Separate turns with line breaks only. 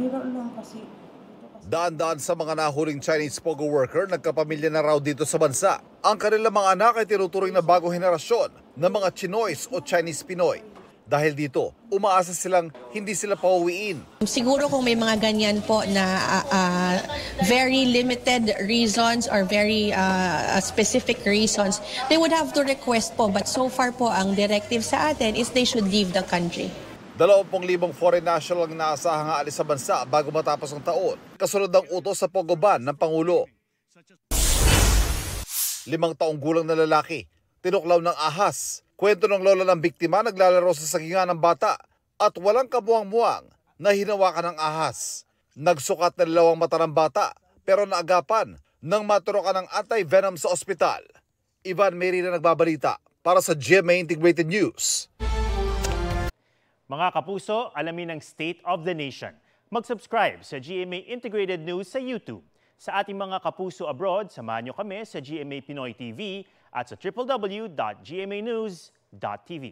Bihira lang kasi.
Daan-daan sa mga nahuling Chinese pogo worker nagkapamilya na raw dito sa bansa. Ang kanilang mga anak ay tinuturing na bagong henerasyon ng mga Chinoys o Chinese Pinoy. Dahil dito, umaasa silang hindi sila pauwiin.
Siguro kung may mga ganyan po na very limited reasons or very specific reasons, they would have to request po. But so far po, ang directive sa atin is they should leave the country.
20,000 foreign national ang inaasahang aalis sa bansa bago matapos ang taon, kasunod ng utos sa pogo ban ng Pangulo. 5 taong gulang na lalaki, tinuklaw ng ahas. Kwento ng lola ng biktima, naglalaro sa sagingan ng bata at walang kamuang-muang na hinawakan ng ahas. Nagsukat na 2 mata ng bata pero naagapan nang maturokan ng anti-venom sa ospital. Ivan Mary na nagbabalita para sa GMA Integrated News.
Mga kapuso, alamin ang State of the Nation. Mag-subscribe sa GMA Integrated News sa YouTube. Sa ating mga kapuso abroad, samahan niyo kami sa GMA Pinoy TV at sa www.gmanews.tv.